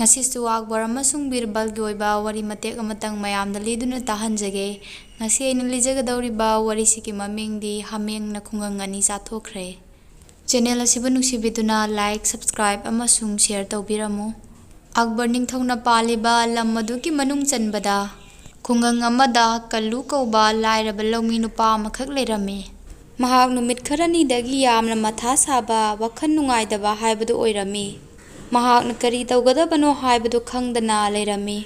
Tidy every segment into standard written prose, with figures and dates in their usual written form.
ꯉꯁꯤꯁꯨ ꯑꯛꯕꯔ ꯑꯃꯁꯨꯡ ꯕꯤꯔꯕꯜꯒꯤ ꯑꯣꯏꯕ ꯋꯥꯔꯤ ꯃꯇꯦꯛ ꯑꯃꯇꯪ ꯃꯌꯥꯝꯗ ꯂꯤꯗꯨꯅ ꯇꯥꯍꯟꯖꯒꯦ꯫ ꯉꯁꯤ ꯑꯩꯅ ꯂꯤꯖꯒꯗꯧꯔꯤꯕ ꯋꯥꯔꯤꯁꯤꯒꯤ ꯃꯃꯤꯡꯗꯤ ꯍꯥꯃꯦꯡꯅ ꯈꯨꯡꯒꯪ ꯑꯅꯤ ꯆꯥꯊꯣꯛꯈ꯭ꯔꯦ꯫ ꯆꯦꯅꯦꯜ ꯑꯁꯤꯕꯨ ꯅꯨꯡꯁꯤꯕꯤꯗꯨꯅ ꯂꯥꯏꯛ, ꯁꯕꯁꯀ꯭ꯔꯥꯏꯕ ꯑꯃꯁꯨꯡ ꯁꯦꯌꯔ ꯇꯧꯕꯤꯔꯝꯃꯨ꯫ ꯑꯛꯕꯔ ꯅꯤꯡꯊꯧꯅ ꯄꯥꯜꯂꯤꯕ ꯂꯝ ꯑꯗꯨꯒꯤ ꯃꯅꯨꯡ ꯆꯟꯕꯗ ꯈꯨꯡꯒꯪ ꯑꯃꯗ ꯀꯜꯂꯨ ꯀꯧꯕ ꯂꯥꯏꯔꯕ ꯂꯧꯃꯤ ꯅꯨꯄꯥ ꯑꯃꯈꯛ ꯂꯩꯔꯝꯃꯤ꯫ ꯃꯍꯥꯛ ꯅꯨꯃꯤꯠ ꯈꯔꯅꯤꯗꯒꯤ ꯌꯥꯝꯅ ꯃꯊꯥ ꯁꯥꯕ, ꯋꯥꯈꯜ ꯅꯨꯡꯉꯥꯏꯇꯕ ꯍꯥꯏꯕꯗꯨ ꯑꯣꯏꯔꯝꯃꯤ꯫ ꯃꯍꯥꯛꯅ ꯀꯔꯤ ꯇꯧꯒꯗꯕꯅꯣ ꯍꯥꯏꯕꯗꯨ ꯈꯪꯗꯅ ꯂꯩꯔꯝꯃꯤ꯫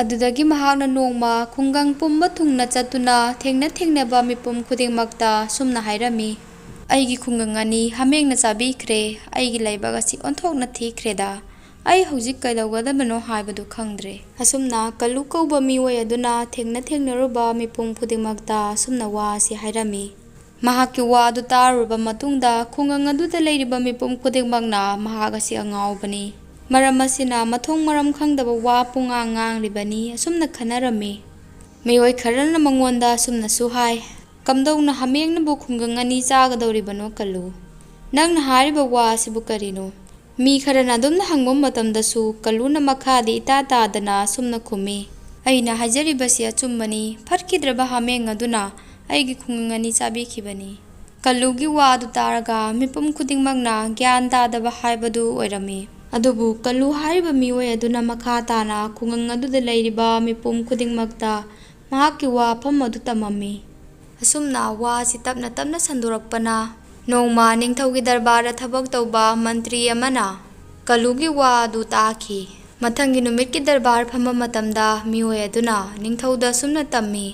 ꯑꯗꯨꯗꯒꯤ ꯃꯍꯥꯛꯅ ꯅꯣꯡꯃ ꯈꯨꯡꯒꯪ ꯄꯨꯝꯕ ꯊꯨꯡꯅ ꯆꯠꯇꯨꯅ ꯊꯦꯡꯅꯕ ꯃꯤꯄꯨꯝ ꯈꯨꯗꯤꯡꯃꯛꯇ ꯁꯨꯝꯅ ꯍꯥꯏꯔꯝꯃꯤ, "ꯑꯩꯒꯤ ꯈꯨꯡꯒꯪ ꯑꯅꯤ ꯍꯥꯃꯦꯡꯅ ꯆꯥꯕꯤꯈ꯭ꯔꯦ꯫ ꯑꯩꯒꯤ ꯂꯥꯏꯕꯛ ꯑꯁꯤ ꯑꯣꯟꯊꯣꯛꯅ ꯊꯤꯈ꯭ꯔꯦꯗ꯫ ꯑꯩ ꯍꯧꯖꯤꯛ ꯀꯩꯗꯧꯒꯗꯕꯅꯣ ꯍꯥꯏꯕꯗꯨ ꯈꯪꯗ꯭ꯔꯦ"꯫ ꯑꯁꯨꯝꯅ ꯀꯜꯂꯨ ꯀꯧꯕ ꯃꯤꯑꯣꯏ ꯑꯗꯨꯅ ꯊꯦꯡꯅꯔꯨꯕ ꯃꯤꯄꯨꯝ ꯈꯨꯗꯤꯡꯃꯛꯇ ꯑꯁꯨꯝꯅ ꯋꯥ ꯑꯁꯤ ꯍꯥꯏꯔꯝꯃꯤ꯫ ꯃꯍꯥꯛꯀꯤ ꯋꯥ ꯑꯗꯨ ꯇꯥꯔꯨꯔꯕ ꯃꯇꯨꯡꯗ ꯈꯨꯡꯒꯪ ꯑꯗꯨꯗ ꯂꯩꯔꯤꯕ ꯃꯤꯄꯨꯝ ꯈꯨꯗꯤꯡꯃꯛꯅ ꯃꯍꯥꯛ ꯑꯁꯤ ꯑꯉꯥꯎꯕꯅꯤ, ꯃꯔꯝ ꯑꯁꯤꯅ ꯃꯊꯣꯡ ꯃꯔꯝ ꯈꯪꯗꯕ ꯋꯥ ꯄꯨꯡꯉꯥꯡ ꯉꯥꯡꯂꯤꯕꯅꯤ ꯑꯁꯨꯝꯅ ꯈꯟꯅꯔꯝꯃꯤ꯫ ꯃꯤꯑꯣꯏ ꯈꯔꯅ ꯃꯉꯣꯟꯗ ꯑꯁꯨꯝꯅꯁꯨ ꯍꯥꯏ, "ꯀꯝꯗꯧꯅ ꯍꯥꯃꯦꯡꯅꯕꯨ ꯈꯨꯡꯒꯪ ꯑꯅꯤ ꯆꯥꯒꯗꯧꯔꯤꯕꯅꯣ ꯀꯜꯂꯨ? ꯅꯪꯅ ꯍꯥꯏꯔꯤꯕ ꯋꯥ ꯑꯁꯤꯕꯨ ꯀꯔꯤꯅꯣ?" ꯃꯤ ꯈꯔꯅ ꯑꯗꯨꯝꯅ ꯍꯪꯕ ꯃꯇꯝꯗꯁꯨ ꯀꯜꯂꯨꯅ ꯃꯈꯥꯗ ꯏꯇꯥ ꯇꯥꯗꯅ ꯑꯁꯨꯝꯅ ꯈꯨꯝꯃꯤ, "ꯑꯩꯅ ꯍꯥꯏꯖꯔꯤꯕꯁꯤ ꯑꯆꯨꯝꯕꯅꯤ꯫ ꯐꯠꯈꯤꯗ꯭ꯔꯕ ꯍꯥꯃꯦꯡ ꯑꯗꯨꯅ ꯑꯩꯒꯤ ꯈꯨꯡꯒꯪ ꯑꯅꯤ ꯆꯥꯕꯤꯈꯤꯕꯅꯤ"꯫ ꯀꯜꯂꯨꯒꯤ ꯋꯥ ꯑꯗꯨ ꯇꯥꯔꯒ ꯃꯤꯄꯨꯝ ꯈꯨꯗꯤꯡꯃꯛꯅ ꯒ꯭ꯌꯥꯟ ꯇꯥꯗꯕ ꯍꯥꯏꯕꯗꯨ ꯑꯣꯏꯔꯝꯃꯤ꯫ ꯑꯗꯨꯕꯨ ꯀꯜꯂꯨ ꯍꯥꯏꯔꯤꯕ ꯃꯤꯑꯣꯏ ꯑꯗꯨꯅ ꯃꯈꯥ ꯇꯥꯅ ꯈꯨꯡꯒꯪ ꯑꯗꯨꯗ ꯂꯩꯔꯤꯕ ꯃꯤꯄꯨꯝ ꯈꯨꯗꯤꯡꯃꯛꯇ ꯃꯍꯥꯛꯀꯤ ꯋꯥꯐꯝ ꯑꯗꯨ ꯇꯝꯃꯝꯃꯤ꯫ ꯑꯁꯨꯝꯅ ꯋꯥ ꯑꯁꯤ ꯇꯞꯅ ꯇꯞꯅ ꯁꯟꯗꯣꯔꯛꯄꯅ ꯅꯣꯡꯃ ꯅꯤꯡꯊꯧꯒꯤ ꯗꯔꯕꯥꯔꯗ ꯊꯕꯛ ꯇꯧꯕ ꯃꯟꯇ꯭ꯔꯤ ꯑꯃꯅ ꯀꯜꯂꯨꯒꯤ ꯋꯥ ꯑꯗꯨ ꯇꯥꯈꯤ꯫ ꯃꯊꯪꯒꯤ ꯅꯨꯃꯤꯠꯀꯤ ꯗꯔꯕꯥꯔ ꯐꯝꯕ ꯃꯇꯝꯗ ꯃꯤꯑꯣꯏ ꯑꯗꯨꯅ ꯅꯤꯡꯊꯧꯗ ꯑꯁꯨꯝꯅ ꯇꯝꯃꯤ,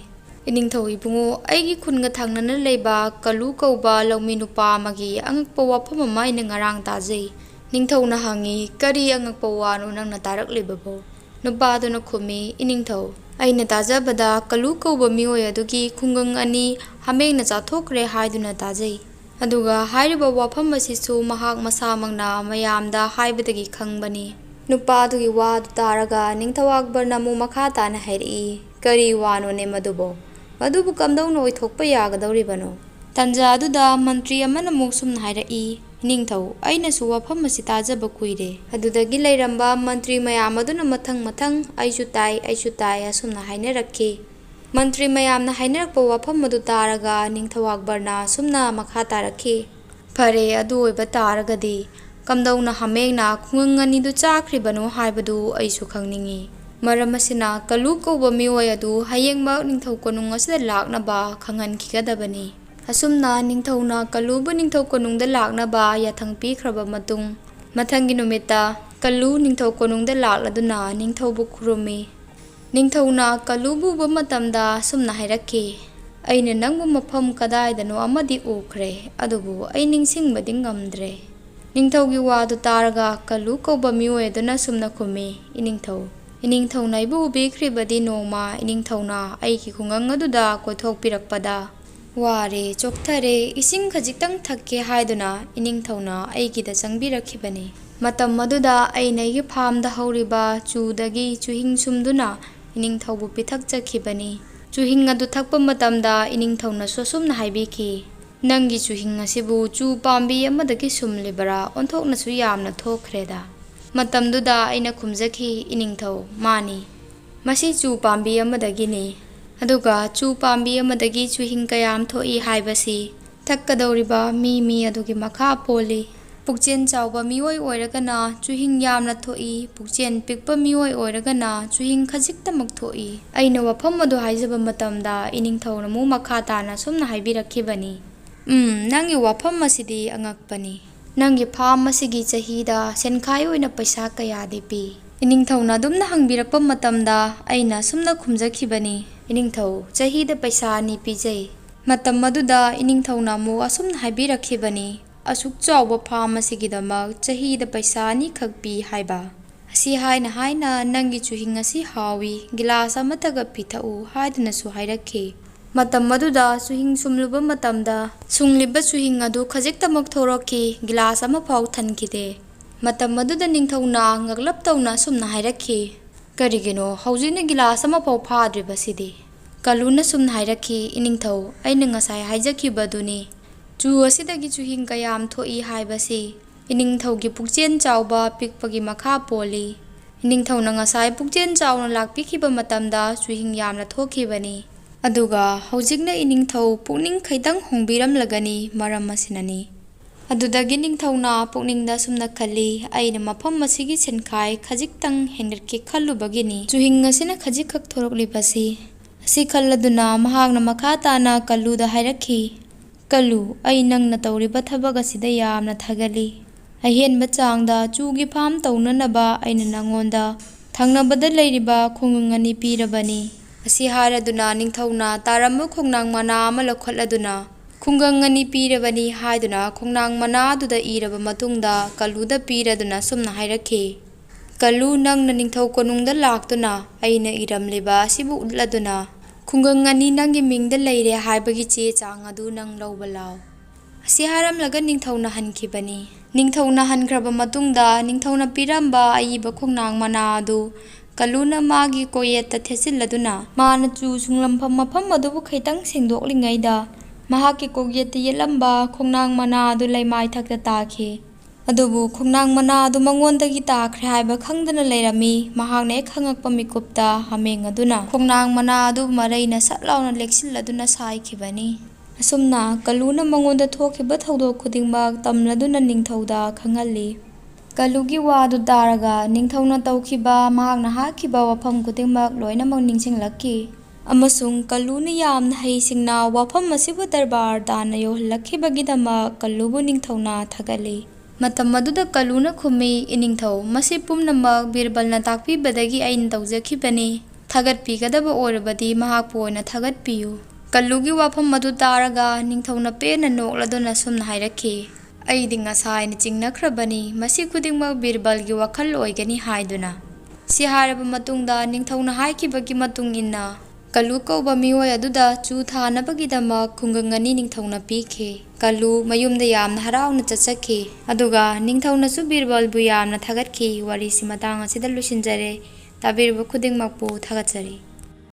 "ꯏꯅꯤꯡꯊꯧ ꯏꯕꯨꯡꯉꯣ, ꯑꯩꯒꯤ ꯈꯨꯟꯒ ꯊꯪꯅꯅ ꯂꯩꯕ ꯀꯜꯂꯨ ꯀꯧꯕ ꯂꯧꯃꯤ ꯅꯨꯄꯥ ꯑꯃꯒꯤ ꯑꯉꯛꯄ ꯋꯥꯐꯝ ꯑꯃ ꯑꯩꯅ ꯉꯔꯥꯡ ꯇꯥꯖꯩ"꯫ ꯅꯤꯡꯊꯧꯅ ꯍꯪꯉꯤ, "ꯀꯔꯤ ꯑꯉꯛꯄ ꯋꯥꯅꯣ ꯅꯪꯅ ꯇꯥꯔꯛꯂꯤꯕꯕꯣ?" ꯅꯨꯄꯥꯗꯨꯅ ꯈꯨꯝꯃꯤ, "ꯏꯅꯤꯡꯊꯧ, ꯑꯩꯅ ꯇꯥꯖꯕꯗ ꯀꯜꯂꯨ ꯀꯧꯕ ꯃꯤꯑꯣꯏ ꯑꯗꯨꯒꯤ ꯈꯨꯡꯒꯪ ꯑꯅꯤ ꯍꯥꯃꯦꯡꯅ ꯆꯥꯊꯣꯛꯈ꯭ꯔꯦ ꯍꯥꯏꯗꯨꯅ ꯇꯥꯖꯩ꯫ ꯑꯗꯨꯒ ꯍꯥꯏꯔꯤꯕ ꯋꯥꯐꯝ ꯑꯁꯤꯁꯨ ꯃꯍꯥꯛ ꯃꯁꯥꯃꯛꯅ ꯃꯌꯥꯝꯗ ꯍꯥꯏꯕꯗꯒꯤ ꯈꯪꯕꯅꯤ"꯫ ꯅꯨꯄꯥꯗꯨꯒꯤ ꯋꯥ ꯑꯗꯨ ꯇꯥꯔꯒ ꯅꯤꯡꯊꯧ ꯑꯛꯕꯔꯅ ꯑꯃꯨꯛ ꯃꯈꯥ ꯇꯥꯅ ꯍꯥꯏꯔꯛꯏ, "ꯀꯔꯤ ꯋꯥꯅꯣꯅꯦ ꯃꯗꯨꯕꯣ? ꯃꯗꯨꯕꯨ ꯀꯝꯗꯧꯅ ꯑꯣꯏꯊꯣꯛꯄ ꯌꯥꯒꯗꯧꯔꯤꯕꯅꯣ?" ꯇꯟꯖꯥ ꯑꯗꯨꯗ ꯃꯟꯇ꯭ꯔꯤ ꯑꯃꯅ ꯑꯃꯨꯛ ꯁꯨꯝꯅ ꯍꯥꯏꯔꯛꯏ, "ꯏꯅꯤꯡꯊꯧ, ꯑꯩꯅꯁꯨ ꯋꯥꯐꯝ ꯑꯁꯤ ꯇꯥꯖꯕ ꯀꯨꯏꯔꯦ"꯫ ꯑꯗꯨꯗꯒꯤ ꯂꯩꯔꯝꯕ ꯃꯟꯇ꯭ꯔꯤ ꯃꯌꯥꯝ ꯑꯗꯨꯅ ꯃꯊꯪ "ꯑꯩꯁꯨ ꯇꯥꯏ" ꯑꯁꯨꯝꯅ ꯍꯥꯏꯅꯔꯛꯈꯤ꯫ ꯃꯟꯇ꯭ꯔꯤ ꯃꯌꯥꯝꯅ ꯍꯥꯏꯅꯔꯛꯄ ꯋꯥꯐꯝ ꯑꯗꯨ ꯇꯥꯔꯒ ꯅꯤꯡꯊꯧ ꯑꯛꯕꯔꯅ ꯑꯁꯨꯝꯅ ꯃꯈꯥ ꯇꯥꯔꯛꯈꯤ, "ꯐꯔꯦ, ꯑꯗꯨ ꯑꯣꯏꯕ ꯇꯥꯔꯒꯗꯤ ꯀꯝꯗꯧꯅ ꯍꯥꯃꯦꯡꯅ ꯈꯨꯡꯒꯪ ꯑꯅꯤꯗꯨ ꯆꯥꯈ꯭ꯔꯤꯕꯅꯣ ꯍꯥꯏꯕꯗꯨ ꯑꯩꯁꯨ ꯈꯪꯅꯤꯡꯏ꯫ ꯃꯔꯝ ꯑꯁꯤꯅ ꯀꯜꯂꯨ ꯀꯧꯕ ꯃꯤꯑꯣꯏ ꯑꯗꯨ ꯍꯌꯦꯡꯃꯛ ꯅꯤꯡꯊꯧ ꯀꯣꯅꯨꯡ ꯑꯁꯤꯗ ꯂꯥꯛꯅꯕ ꯈꯪꯍꯟꯈꯤꯒꯗꯕꯅꯤ"꯫ ꯑꯁꯨꯝꯅ ꯅꯤꯡꯊꯧꯅ ꯀꯜꯂꯨꯕꯨ ꯅꯤꯡꯊꯧ ꯀꯣꯅꯨꯡꯗ ꯂꯥꯛꯅꯕ ꯌꯥꯊꯪ ꯄꯤꯈ꯭ꯔꯕ ꯃꯇꯨꯡ ꯃꯊꯪꯒꯤ ꯅꯨꯃꯤꯠꯇ ꯀꯜꯂꯨ ꯅꯤꯡꯊꯧ ꯀꯣꯅꯨꯡꯗ ꯂꯥꯛꯂꯗꯨꯅ ꯅꯤꯡꯊꯧꯕꯨ ꯈꯨꯔꯨꯝꯃꯤ꯫ ꯅꯤꯡꯊꯧꯅ ꯀꯜꯂꯨꯕꯨ ꯎꯕ ꯃꯇꯝꯗ ꯑꯁꯨꯝꯅ ꯍꯥꯏꯔꯛꯈꯤ, "ꯑꯩꯅ ꯅꯪꯕꯨ ꯃꯐꯝ ꯀꯗꯥꯏꯗꯅꯣ ꯑꯃꯗꯤ ꯎꯈ꯭ꯔꯦ, ꯑꯗꯨꯕꯨ ꯑꯩ ꯅꯤꯡꯁꯤꯡꯕꯗꯤ ꯉꯝꯗ꯭ꯔꯦ"꯫ ꯅꯤꯡꯊꯧꯒꯤ ꯋꯥ ꯑꯗꯨ ꯇꯥꯔꯒ ꯀꯜꯂꯨ ꯀꯧꯕ ꯃꯤꯑꯣꯏ ꯑꯗꯨꯅ ꯑꯁꯨꯝꯅ ꯈꯨꯝꯃꯤ, "ꯏꯅꯤꯡꯊꯧꯅ ꯑꯩꯕꯨ ꯎꯕꯤꯈ꯭ꯔꯕꯗꯤ ꯅꯣꯡꯃ ꯏꯅꯤꯡꯊꯧꯅ ꯑꯩꯒꯤ ꯈꯨꯡꯒꯪ ꯑꯗꯨꯗ ꯀꯣꯏꯊꯣꯛꯄꯤꯔꯛꯄꯗ ꯋꯥꯔꯦ, ꯆꯣꯛꯊꯔꯦ, ꯏꯁꯤꯡ ꯈꯖꯤꯛꯇꯪ ꯊꯛꯀꯦ ꯍꯥꯏꯗꯨꯅ ꯏꯅꯤꯡꯊꯧꯅ ꯑꯩꯒꯤꯗ ꯆꯪꯕꯤꯔꯛꯈꯤꯕꯅꯤ꯫ ꯃꯇꯝ ꯑꯗꯨꯗ ꯑꯩꯅ ꯑꯩꯒꯤ ꯐꯥꯔꯝꯗ ꯍꯧꯔꯤꯕ ꯆꯨꯗꯒꯤ ꯆꯨꯍꯤꯡ ꯁꯨꯝꯗꯨꯅ ꯏꯅꯤꯡꯊꯧꯕꯨ ꯄꯤꯊꯛꯆꯈꯤꯕꯅꯤ꯫ ꯆꯨꯍꯤꯡ ꯑꯗꯨ ꯊꯛꯄ ꯃꯇꯝꯗ ꯏꯅꯤꯡꯊꯧꯅꯁꯨ ꯑꯁꯨꯝꯅ ꯍꯥꯏꯕꯤꯈꯤ, 'ꯅꯪꯒꯤ ꯆꯨꯍꯤꯡ ꯑꯁꯤꯕꯨ ꯆꯨ ꯄꯥꯝꯕꯤ ꯑꯃꯗꯒꯤ ꯁꯨꯝꯂꯤꯕꯔꯥ? ꯑꯣꯟꯊꯣꯛꯅꯁꯨ ꯌꯥꯝꯅ ꯊꯣꯛꯈ꯭ꯔꯦꯗ'꯫ ꯃꯇꯝꯗꯨꯗ ꯑꯩꯅ ꯈꯨꯝꯖꯈꯤ, 'ꯏꯅꯤꯡꯊꯧ, ꯃꯥꯅꯤ, ꯃꯁꯤ ꯆꯨ ꯄꯥꯝꯕꯤ ꯑꯃꯗꯒꯤꯅꯤ꯫ ꯑꯗꯨꯒ ꯆꯨ ꯄꯥꯝꯕꯤ ꯑꯃꯗꯒꯤ ꯆꯨꯍꯤꯡ ꯀꯌꯥꯝ ꯊꯣꯛꯏ ꯍꯥꯏꯕꯁꯤ ꯊꯛꯀꯗꯧꯔꯤꯕ ꯃꯤ ꯑꯗꯨꯒꯤ ꯃꯈꯥ ꯄꯣꯜꯂꯤ꯫ ꯄꯨꯛꯆꯦꯜ ꯆꯥꯎꯕ ꯃꯤꯑꯣꯏ ꯑꯣꯏꯔꯒꯅ ꯆꯨꯍꯤꯡ ꯌꯥꯝꯅ ꯊꯣꯛꯏ, ꯄꯨꯛꯆꯦꯜ ꯄꯤꯛꯄ ꯃꯤꯑꯣꯏ ꯑꯣꯏꯔꯒꯅ ꯆꯨꯍꯤꯡ ꯈꯖꯤꯛꯇꯃꯛ ꯊꯣꯛꯏ'꯫ ꯑꯩꯅ ꯋꯥꯐꯝ ꯑꯗꯨ ꯍꯥꯏꯖꯕ ꯃꯇꯝꯗ ꯏꯅꯤꯡꯊꯧꯅ ꯑꯃꯨꯛ ꯃꯈꯥ ꯇꯥꯅ ꯑꯁꯨꯝꯅ ꯍꯥꯏꯕꯤꯔꯛꯈꯤꯕꯅꯤ, "ꯅꯪꯒꯤ ꯋꯥꯐꯝ ꯑꯁꯤꯗꯤ ꯑꯉꯛꯄꯅꯤ꯫ ꯅꯪꯒꯤ ꯐꯥꯔꯝ ꯑꯁꯤꯒꯤ ꯆꯍꯤꯗ ꯁꯦꯟꯈꯥꯏ ꯑꯣꯏꯅ ꯄꯩꯁꯥ ꯀꯌꯥꯗꯤ ꯄꯤ"꯫ ꯏꯅꯤꯡꯊꯧꯅ ꯑꯗꯨꯝꯅ ꯍꯪꯕꯤꯔꯛꯄ ꯃꯇꯝꯗ ꯑꯩꯅ ꯑꯁꯨꯝꯅ ꯈꯨꯝꯖꯈꯤꯕꯅꯤ, "ꯏꯅꯤꯡꯊꯧ, ꯆꯍꯤꯗ ꯄꯩꯁꯥ 2 ꯄꯤꯖꯩ"꯫ ꯃꯇꯝ ꯑꯗꯨꯗ ꯏꯅꯤꯡꯊꯧꯅ ꯑꯃꯨꯛ ꯑꯁꯨꯝꯅ ꯍꯥꯏꯕꯤꯔꯛꯈꯤꯕꯅꯤ, "ꯑꯁꯨꯛ ꯆꯥꯎꯕ ꯐꯥꯔꯝ ꯑꯁꯤꯒꯤꯗꯃꯛ ꯆꯍꯤꯗ ꯄꯩꯁꯥ 2 ꯈꯛ ꯄꯤ ꯍꯥꯏꯕ? ꯑꯁꯤ ꯍꯥꯏꯅ ꯅꯪꯒꯤ ꯆꯨꯍꯤꯡ ꯑꯁꯤ ꯍꯥꯎꯏ, ꯒꯤꯂꯥꯁ ꯑꯃꯠꯇꯒ ꯄꯤꯊꯛꯎ" ꯍꯥꯏꯗꯨꯅꯁꯨ ꯍꯥꯏꯔꯛꯈꯤ꯫ ꯃꯇꯝ ꯑꯗꯨꯗ ꯆꯨꯍꯤꯡ ꯁꯨꯝꯂꯨꯕ ꯃꯇꯝꯗ ꯁꯨꯡꯂꯤꯕ ꯆꯨꯍꯤꯡ ꯑꯗꯨ ꯈꯖꯤꯛꯇꯃꯛ ꯊꯣꯔꯛꯈꯤ, ꯒꯤꯂꯥꯁ ꯑꯃꯐꯥꯎ ꯊꯟꯈꯤꯗꯦ꯫ ꯃꯇꯝ ꯑꯗꯨꯗ ꯅꯤꯡꯊꯧꯅ ꯉꯛꯂꯞ ꯇꯧꯅ ꯑꯁꯨꯝꯅ ꯍꯥꯏꯔꯛꯈꯤ, "ꯀꯔꯤꯒꯤꯅꯣ ꯍꯧꯖꯤꯛꯅ ꯒꯤꯂꯥꯁ ꯑꯃꯐꯥꯎ ꯐꯥꯗ꯭ꯔꯤꯕꯁꯤꯗꯤ"꯫ ꯀꯜꯂꯨꯅ ꯑꯁꯨꯝꯅ ꯍꯥꯏꯔꯛꯈꯤ, "ꯏꯅꯤꯡꯊꯧ, ꯑꯩꯅ ꯉꯁꯥꯏ ꯍꯥꯏꯖꯈꯤꯕꯗꯨꯅꯤ, ꯆꯨ ꯑꯁꯤꯗꯒꯤ ꯆꯨꯍꯤꯡ ꯀꯌꯥꯝ ꯊꯣꯛꯏ ꯍꯥꯏꯕꯁꯤ ꯏꯅꯤꯡꯊꯧꯒꯤ ꯄꯨꯛꯆꯦꯜ ꯆꯥꯎꯕ ꯄꯤꯛꯄꯒꯤ ꯃꯈꯥ ꯄꯣꯜꯂꯤ"꯫ ꯅꯤꯡꯊꯧꯅ ꯉꯁꯥꯏ ꯄꯨꯛꯆꯦꯜ ꯆꯥꯎꯅ ꯂꯥꯛꯄꯤꯈꯤꯕ ꯃꯇꯝꯗ ꯆꯨꯍꯤꯡ ꯌꯥꯝꯅ ꯊꯣꯛꯈꯤꯕꯅꯤ꯫ ꯑꯗꯨꯒ ꯍꯧꯖꯤꯛꯅ ꯏꯅꯤꯡꯊꯧ ꯄꯨꯛꯅꯤꯡ ꯈꯩꯇꯪ ꯍꯣꯡꯕꯤꯔꯝꯂꯒꯅꯤ ꯃꯔꯝ ꯑꯁꯤꯅꯅꯤ꯫ ꯑꯗꯨꯗꯒꯤ ꯅꯤꯡꯊꯧꯅ ꯄꯨꯛꯅꯤꯡꯗ ꯁꯨꯝꯅ ꯈꯜꯂꯤ, ꯑꯩꯅ ꯃꯐꯝ ꯑꯁꯤꯒꯤ ꯁꯤꯟꯈꯥꯏ ꯈꯖꯤꯛꯇꯪ ꯍꯦꯟꯒꯠꯀꯦ ꯈꯜꯂꯨꯕꯒꯤꯅꯤ ꯆꯨꯍꯤꯡ ꯑꯁꯤꯅ ꯈꯖꯤꯛꯈꯛ ꯊꯣꯔꯛꯂꯤꯕꯁꯤ꯫ ꯑꯁꯤ ꯈꯜꯂꯗꯨꯅ ꯃꯍꯥꯛꯅ ꯃꯈꯥ ꯇꯥꯅ ꯀꯜꯂꯨꯗ ꯍꯥꯏꯔꯛꯈꯤ, ꯀꯜꯂꯨ, ꯑꯩ ꯅꯪꯅ ꯇꯧꯔꯤꯕ ꯊꯕꯛ ꯑꯁꯤꯗ ꯌꯥꯝꯅ ꯊꯥꯒꯠꯂꯤ꯫ ꯑꯍꯦꯟꯕ ꯆꯥꯡꯗ ꯆꯨꯒꯤ ꯐꯥꯝ ꯇꯧꯅꯅꯕ ꯑꯩꯅ ꯅꯉꯣꯟꯗ ꯊꯪꯅꯕꯗ ꯂꯩꯔꯤꯕ ꯈꯣꯡꯒꯪ 2 ꯄꯤꯔꯕꯅꯤ꯫ ꯑꯁꯤ ꯍꯥꯏꯔꯗꯨꯅ ꯅꯤꯡꯊꯧꯅ ꯇꯥꯔꯝꯕ ꯈꯣꯡꯅꯥꯡ ꯃꯅꯥ ꯑꯃ ꯂꯧꯈꯠꯂꯗꯨꯅ ꯈꯨꯡꯒꯪ 2 ꯄꯤꯔꯕꯅꯤ ꯍꯥꯏꯗꯨꯅ ꯈꯣꯡꯅꯥꯡ ꯃꯅꯥ ꯑꯗꯨꯗ ꯏꯔꯕ ꯃꯇꯨꯡꯗ ꯀꯜꯂꯨꯗ ꯄꯤꯔꯗꯨꯅ ꯁꯨꯝꯅ ꯍꯥꯏꯔꯛꯈꯤ, ꯀꯜꯂꯨ, ꯅꯪꯅ ꯅꯤꯡꯊꯧ ꯀꯣꯅꯨꯡꯗ ꯂꯥꯛꯇꯨꯅ ꯑꯩꯅ ꯏꯔꯝꯂꯤꯕ ꯑꯁꯤꯕꯨ ꯎꯠꯂꯗꯨꯅ ꯈꯨꯡꯒꯪ 2 ꯅꯪꯒꯤ ꯃꯤꯡꯗ ꯂꯩꯔꯦ ꯍꯥꯏꯕꯒꯤ ꯆꯦ ꯆꯥꯡ ꯑꯗꯨ ꯅꯪ ꯂꯧꯕ ꯂꯥꯎ꯫ ꯑꯁꯤ ꯍꯥꯏꯔꯝꯂꯒ ꯅꯤꯡꯊꯧꯅ ꯍꯟꯈꯤꯕꯅꯤ꯫ ꯅꯤꯡꯊꯧꯅ ꯍꯟꯈ꯭ꯔꯕ ꯃꯇꯨꯡꯗ ꯅꯤꯡꯊꯧꯅ ꯄꯤꯔꯝꯕ ꯑꯏꯕ ꯈꯣꯡꯅꯥꯡ ꯃꯅꯥ ꯑꯗꯨ ꯀꯜꯂꯨꯅ ꯃꯥꯒꯤ ꯀꯣꯌꯦꯠꯇ ꯊꯦꯠꯆꯤꯜꯂꯗꯨꯅ ꯃꯥꯅ ꯆꯨ ꯁꯨꯡꯂꯝꯐꯝ ꯃꯐꯝ ꯑꯗꯨꯕꯨ ꯈꯩꯇꯪ ꯁꯦꯡꯗꯣꯛꯂꯤꯉꯩꯗ ꯃꯍꯥꯛꯀꯤ ꯀꯣꯛꯌꯦꯠꯇ ꯌꯦꯠꯂꯝꯕ ꯈꯣꯡꯅꯥꯡ ꯃꯅꯥ ꯑꯗꯨ ꯂꯩꯃꯥꯏꯊꯛꯇ ꯇꯥꯈꯤ꯫ ꯑꯗꯨꯕꯨ ꯈꯣꯡꯅꯥꯡ ꯃꯅꯥ ꯑꯗꯨ ꯃꯉꯣꯟꯗꯒꯤ ꯇꯥꯈ꯭ꯔꯦ ꯍꯥꯏꯕ ꯈꯪꯗꯅ ꯂꯩꯔꯝꯃꯤ꯫ ꯃꯍꯥꯛꯅ ꯍꯦꯛ ꯈꯪꯉꯛꯄ ꯃꯤꯀꯨꯞꯇ ꯍꯥꯃꯦꯡ ꯑꯗꯨꯅ ꯈꯣꯡꯅꯥꯡ ꯃꯅꯥ ꯑꯗꯨ ꯃꯔꯩꯅ ꯁꯠ ꯂꯥꯎꯅ ꯂꯦꯛꯁꯤꯜꯂꯗꯨꯅ ꯁꯥꯏꯈꯤꯕꯅꯤ꯫ ꯑꯁꯨꯝꯅ ꯀꯜꯂꯨꯅ ꯃꯉꯣꯟꯗ ꯊꯣꯛꯈꯤꯕ ꯊꯧꯗꯣꯛ ꯈꯨꯗꯤꯡꯃꯛ ꯇꯝꯂꯗꯨꯅ ꯅꯤꯡꯊꯧꯗ ꯈꯪꯍꯜꯂꯤ꯫ ꯀꯜꯂꯨꯒꯤ ꯋꯥꯗꯨ ꯇꯥꯔꯒ ꯅꯤꯡꯊꯧꯅ ꯇꯧꯈꯤꯕ ꯃꯍꯥꯛꯅ ꯍꯥꯠꯈꯤꯕ ꯋꯥꯐꯝ ꯈꯨꯗꯤꯡꯃꯛ ꯂꯣꯏꯅꯃꯛ ꯅꯤꯡꯁꯤꯡꯂꯛꯈꯤ꯫ ꯑꯃꯁꯨꯡ ꯀꯜꯂꯨꯅ ꯌꯥꯝꯅ ꯍꯩꯁꯤꯡꯅ ꯋꯥꯐꯝ ꯑꯁꯤꯕꯨ ꯗꯔꯕꯥꯔ ꯇꯥꯟꯅ ꯌꯧꯍꯜꯂꯛꯈꯤꯕꯒꯤꯗꯃꯛ ꯀꯜꯂꯨꯕꯨ ꯅꯤꯡꯊꯧꯅ ꯊꯥꯒꯠꯂꯤ꯫ ꯃꯇꯝ ꯑꯗꯨꯗ ꯀꯜꯂꯨꯅ ꯈꯨꯝꯃꯤ, ꯏꯅꯤꯡꯊꯧ, ꯃꯁꯤ ꯄꯨꯝꯅꯃꯛ ꯕꯤꯔꯕꯜꯅ ꯇꯥꯛꯄꯤꯕꯗꯒꯤ ꯑꯩꯅ ꯇꯧꯖꯈꯤꯕꯅꯤ꯫ ꯊꯥꯒꯠꯄꯤꯒꯗꯕ ꯑꯣꯏꯔꯕꯗꯤ ꯃꯍꯥꯛꯄꯨ ꯑꯣꯏꯅ ꯊꯥꯒꯠꯄꯤꯌꯨ꯫ ꯀꯜꯂꯨꯒꯤ ꯋꯥꯐꯝ ꯑꯗꯨ ꯇꯥꯔꯒ ꯅꯤꯡꯊꯧꯅ ꯄꯦꯟꯅ ꯅꯣꯛꯂꯗꯨꯅ ꯁꯨꯝꯅ ꯍꯥꯏꯔꯛꯈꯤ, ꯑꯩꯗꯤ ꯉꯁꯥꯏꯅ ꯆꯤꯡꯅꯈ꯭ꯔꯕꯅꯤ ꯃꯁꯤ ꯈꯨꯗꯤꯡꯃꯛ ꯕꯤꯔꯕꯜꯒꯤ ꯋꯥꯈꯜ ꯑꯣꯏꯒꯅꯤ ꯍꯥꯏꯗꯨꯅ꯫ ꯁꯤ ꯍꯥꯏꯔꯕ ꯃꯇꯨꯡꯗ ꯅꯤꯡꯊꯧꯅ ꯍꯥꯏꯈꯤꯕꯒꯤ ꯃꯇꯨꯡ ꯏꯟꯅ ꯀꯜꯂꯨ ꯀꯧꯕ ꯃꯤꯑꯣꯏ ꯑꯗꯨꯗ ꯆꯨ ꯊꯥꯅꯕꯒꯤꯗꯃꯛ ꯈꯨꯡꯒꯪ 2 ꯅꯤꯡꯊꯧꯅ ꯄꯤꯈꯤ꯫ ꯀꯜꯂꯨ ꯃꯌꯨꯝꯗ ꯌꯥꯝꯅ ꯍꯔꯥꯎꯅ ꯆꯠꯆꯈꯤ꯫ ꯑꯗꯨꯒ ꯅꯤꯡꯊꯧꯅꯁꯨ ꯕꯤꯔꯕꯜꯕꯨ ꯌꯥꯝꯅ ꯊꯥꯒꯠꯈꯤ꯫ ꯋꯥꯔꯤꯁꯤ ꯃꯇꯥꯡ ꯑꯁꯤꯗ ꯂꯣꯏꯁꯤꯟꯖꯔꯦ꯫ ꯇꯥꯕꯤꯔꯤꯕ ꯈꯨꯗꯤꯡꯃꯛꯄꯨ ꯊꯥꯒꯠꯆꯔꯤ꯫